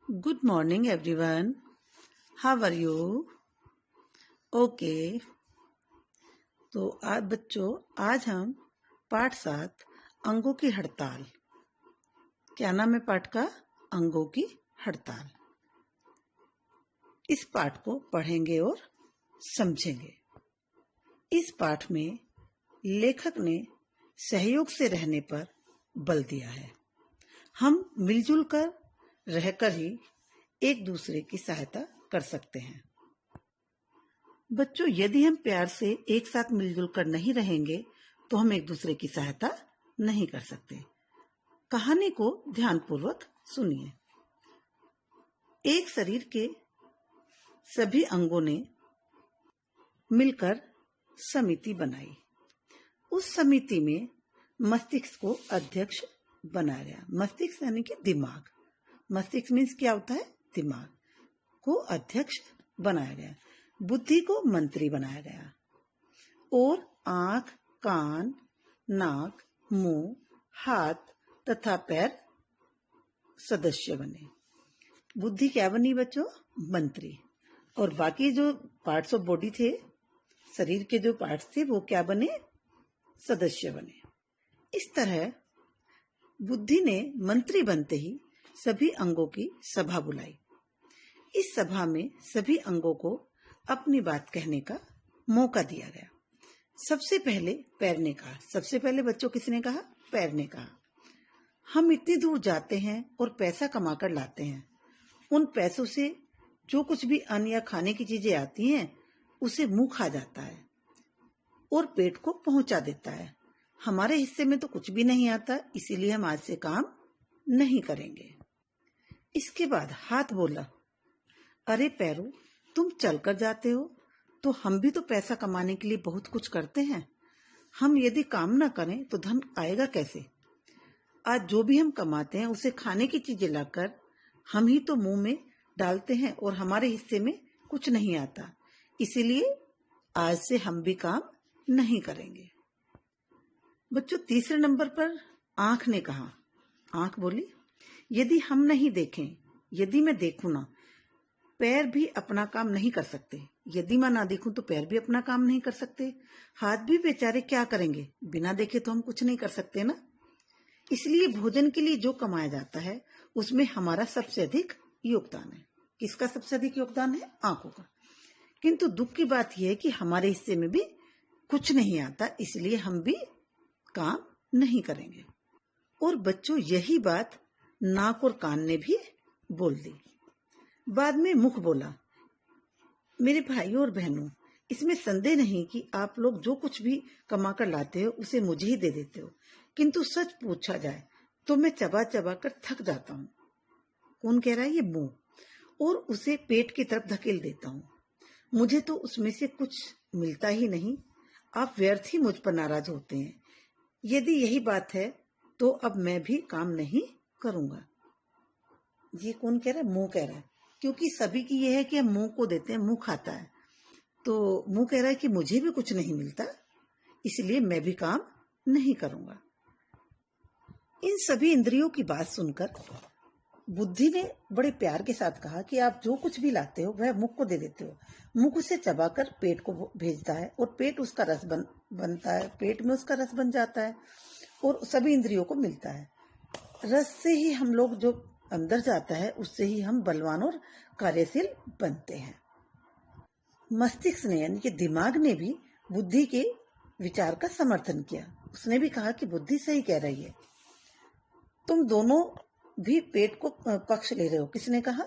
Good morning, everyone. How are you? Okay. तो आज बच्चों, आज हम पाठ 7 अंगों की हड़ताल। क्या नाम है पाठ का? अंगों की हड़ताल। इस पाठ को पढ़ेंगे और समझेंगे। इस पाठ में लेखक ने सहयोग से रहने पर बल दिया है। हम मिलजुल कर रहकर ही एक दूसरे की सहायता कर सकते हैं। बच्चों, यदि हम प्यार से एक साथ मिलजुल कर नहीं रहेंगे तो हम एक दूसरे की सहायता नहीं कर सकते। कहानी को ध्यानपूर्वक सुनिए। एक शरीर के सभी अंगों ने मिलकर समिति बनाई। उस समिति में मस्तिष्क को अध्यक्ष बनाया गया। मस्तिष्क यानी कि दिमाग। मस्तिष्क मीन्स क्या होता है? दिमाग को अध्यक्ष बनाया गया। बुद्धि को मंत्री बनाया गया और आंख, कान, नाक, मुंह, हाथ तथा पैर सदस्य बने। बुद्धि क्या बनी बच्चों? मंत्री। और बाकी जो पार्ट्स ऑफ बॉडी थे, शरीर के जो पार्ट्स थे, वो क्या बने? सदस्य बने। इस तरह बुद्धि ने मंत्री बनते ही सभी अंगों की सभा बुलाई। इस सभा में सभी अंगों को अपनी बात कहने का मौका दिया गया। सबसे पहले पैर ने कहा। सबसे पहले बच्चों किसने कहा? पैर ने कहा, हम इतनी दूर जाते हैं और पैसा कमाकर लाते हैं। उन पैसों से जो कुछ भी अन्न या खाने की चीजें आती हैं उसे मुंह खा जाता है और पेट को पहुंचा देता है। हमारे हिस्से में तो कुछ भी नहीं आता, इसीलिए हम आज से काम नहीं करेंगे। इसके बाद हाथ बोला, अरे पैरों, तुम चलकर जाते हो तो हम भी तो पैसा कमाने के लिए बहुत कुछ करते हैं। हम यदि काम ना करें तो धन आएगा कैसे? आज जो भी हम कमाते हैं उसे खाने की चीजें लाकर हम ही तो मुंह में डालते हैं और हमारे हिस्से में कुछ नहीं आता। इसीलिए आज से हम भी काम नहीं करेंगे। बच्चों, तीसरे नंबर पर आंख ने कहा। आंख बोली, यदि हम नहीं देखें, यदि मैं देखूं ना, पैर भी अपना काम नहीं कर सकते। यदि मैं ना देखूं तो पैर भी अपना काम नहीं कर सकते। हाथ भी बेचारे क्या करेंगे? बिना देखे तो हम कुछ नहीं कर सकते ना। इसलिए भोजन के लिए जो कमाया जाता है उसमें हमारा सबसे अधिक योगदान है। किसका सबसे अधिक योगदान है? आंखों का। किंतु दुख की बात यह है कि हमारे हिस्से में भी कुछ नहीं आता, इसलिए हम भी काम नहीं करेंगे। और बच्चों, यही बात नाक और कान ने भी बोल दी। बाद में मुख बोला, मेरे भाइयों और बहनों, इसमें संदेह नहीं कि आप लोग जो कुछ भी कमा कर लाते हो उसे मुझे ही दे देते हो, किंतु सच पूछा जाए तो मैं चबा चबा कर थक जाता हूँ। कौन कह रहा है? ये मुंह। और उसे पेट की तरफ धकेल देता हूँ। मुझे तो उसमें से कुछ मिलता ही नहीं। आप व्यर्थ ही मुझ पर नाराज होते हैं। यदि यही बात है तो अब मैं भी काम नहीं करूंगा। ये कौन कह रहा है? मुंह कह रहा है। क्योंकि सभी की यह है कि हम मुंह को देते हैं, मुंह खाता है। तो मुंह कह रहा है कि मुझे भी कुछ नहीं मिलता, इसलिए मैं भी काम नहीं करूंगा। इन सभी इंद्रियों की बात सुनकर बुद्धि ने बड़े प्यार के साथ कहा कि आप जो कुछ भी लाते हो वह मुख को दे देते हो। मुख उसे चबाकर पेट को भेजता है और पेट उसका रस बनता है। पेट में उसका रस बन जाता है और सभी इंद्रियों को मिलता है। रस से ही हम लोग जो अंदर जाता है उससे ही हम बलवान और कार्यशील बनते हैं। मस्तिष्क ने यानी कि दिमाग ने भी बुद्धि के विचार का समर्थन किया। उसने भी कहा कि बुद्धि सही कह रही है। तुम दोनों भी पेट को पक्ष ले रहे हो। किसने कहा?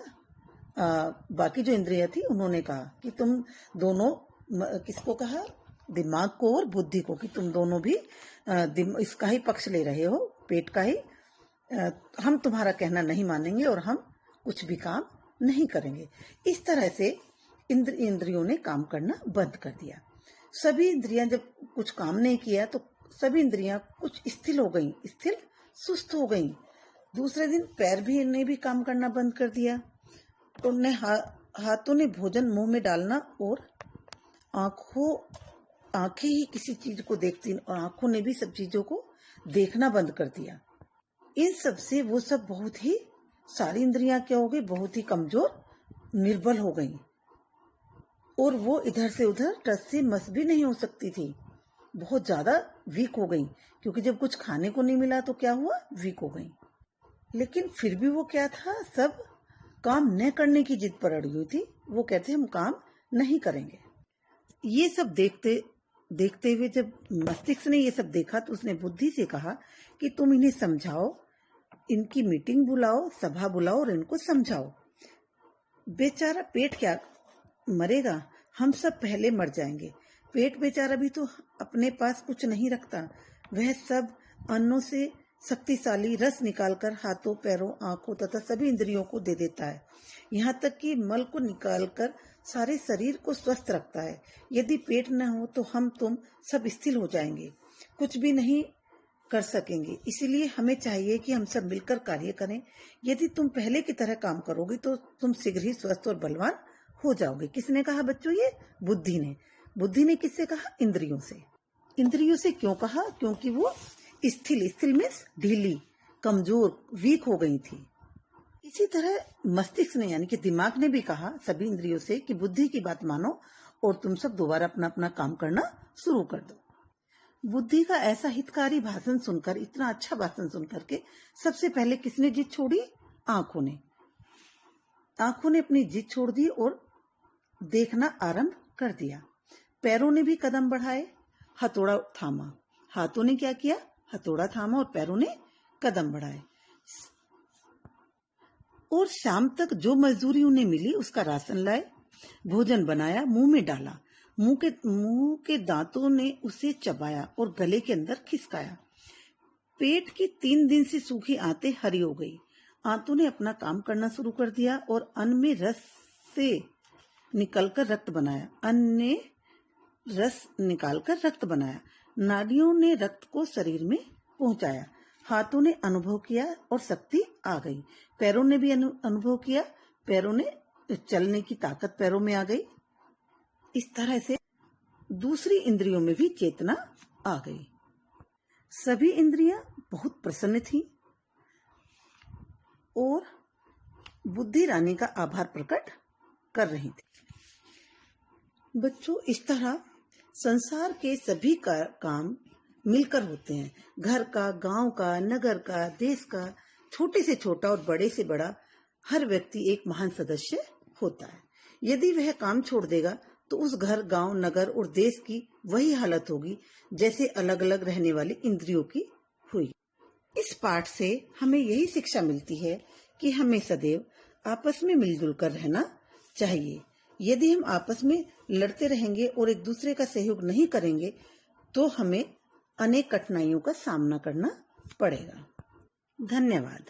बाकी जो इंद्रियां थी उन्होंने कहा कि तुम दोनों, किसको कहा? दिमाग को और बुद्धि को, कि तुम दोनों भी इसका ही पक्ष ले रहे हो, पेट का ही। हम तुम्हारा कहना नहीं मानेंगे और हम कुछ भी काम नहीं करेंगे। इस तरह से इंद्रियों ने काम करना बंद कर दिया। सभी इंद्रियां जब कुछ काम नहीं किया तो सभी इंद्रियां कुछ स्थिर हो गईं, स्थिर सुस्त हो गईं। दूसरे दिन पैर भी ने भी काम करना बंद कर दिया। उनने हाथों ने भोजन मुंह में डालना और आंखें ही किसी चीज को देखती और आंखों ने भी सब चीजों को देखना बंद कर दिया। इन सब से वो सब बहुत ही सारी इंद्रियां क्या हो गई, बहुत ही कमजोर, निर्बल हो गई और वो इधर से उधर टस से मस भी नहीं हो सकती थी। बहुत ज्यादा वीक हो गई, क्योंकि जब कुछ खाने को नहीं मिला तो क्या हुआ, वीक हो गई। लेकिन फिर भी वो क्या था, सब काम न करने की जिद पर अड़ी हुई थी। वो कहते हम काम नहीं करेंगे। ये सब देखते देखते हुए जब मस्तिष्क ने ये सब देखा तो उसने बुद्धि से कहा कि तुम इन्हें समझाओ, इनकी मीटिंग बुलाओ, सभा बुलाओ और इनको समझाओ। बेचारा पेट क्या मरेगा, हम सब पहले मर जाएंगे। पेट बेचारा भी तो अपने पास कुछ नहीं रखता, वह सब अन्नों से शक्तिशाली रस निकालकर हाथों, पैरों, आंखों तथा सभी इंद्रियों को दे देता है। यहाँ तक कि मल को निकालकर सारे शरीर को स्वस्थ रखता है। यदि पेट न हो तो हम तुम सब स्थिर हो जाएंगे, कुछ भी नहीं कर सकेंगे। इसीलिए हमें चाहिए कि हम सब मिलकर कार्य करें। यदि तुम पहले की तरह काम करोगे तो तुम शीघ्र ही स्वस्थ और बलवान हो जाओगे। किसने कहा बच्चों, ये बुद्धि ने। बुद्धि ने किससे कहा, इंद्रियों से। इंद्रियों से क्यों कहा, क्योंकि वो स्थिर मीन्स ढीली, कमजोर, वीक हो गई थी। इसी तरह मस्तिष्क ने यानी कि दिमाग ने भी कहा सभी इंद्रियों से कि बुद्धि की बात मानो और तुम सब दोबारा अपना अपना काम करना शुरू कर दो। बुद्धि का ऐसा हितकारी भाषण सुनकर, इतना अच्छा भाषण सुनकर के सबसे पहले किसने जिद छोड़ी, आंखों ने। आंखों ने अपनी जिद छोड़ दी और देखना आरंभ कर दिया। पैरों ने भी कदम बढ़ाए, हथौड़ा थामा। हाथों ने क्या किया, हथौड़ा थामा और पैरों ने कदम बढ़ाए। और शाम तक जो मजदूरी उन्हें मिली उसका राशन लाए, भोजन बनाया, मुंह में डाला। मुंह के दांतों ने उसे चबाया और गले के अंदर खिसकाया। पेट की 3 दिन से सूखी आंतें हरी हो गई। आंतों ने अपना काम करना शुरू कर दिया और अन्न में रस से निकलकर रक्त बनाया। अन्न ने रस निकालकर रक्त बनाया। नाड़ियों ने रक्त को शरीर में पहुंचाया। हाथों ने अनुभव किया और शक्ति आ गई। पैरों ने भी अनुभव किया, पैरों ने चलने की ताकत पैरों में आ गई। इस तरह से दूसरी इंद्रियों में भी चेतना आ गई। सभी इंद्रियां बहुत प्रसन्न थीं और बुद्धि रानी का आभार प्रकट कर रही थी। बच्चों, इस तरह संसार के सभी काम मिलकर होते हैं। घर का, गांव का, नगर का, देश का, छोटे से छोटा और बड़े से बड़ा हर व्यक्ति एक महान सदस्य होता है। यदि वह काम छोड़ देगा तो उस घर, गांव, नगर और देश की वही हालत होगी जैसे अलग अलग रहने वाली इंद्रियों की हुई। इस पाठ से हमें यही शिक्षा मिलती है कि हमें सदैव आपस में मिलजुल कर रहना चाहिए। यदि हम आपस में लड़ते रहेंगे और एक दूसरे का सहयोग नहीं करेंगे तो हमें अनेक कठिनाइयों का सामना करना पड़ेगा। धन्यवाद।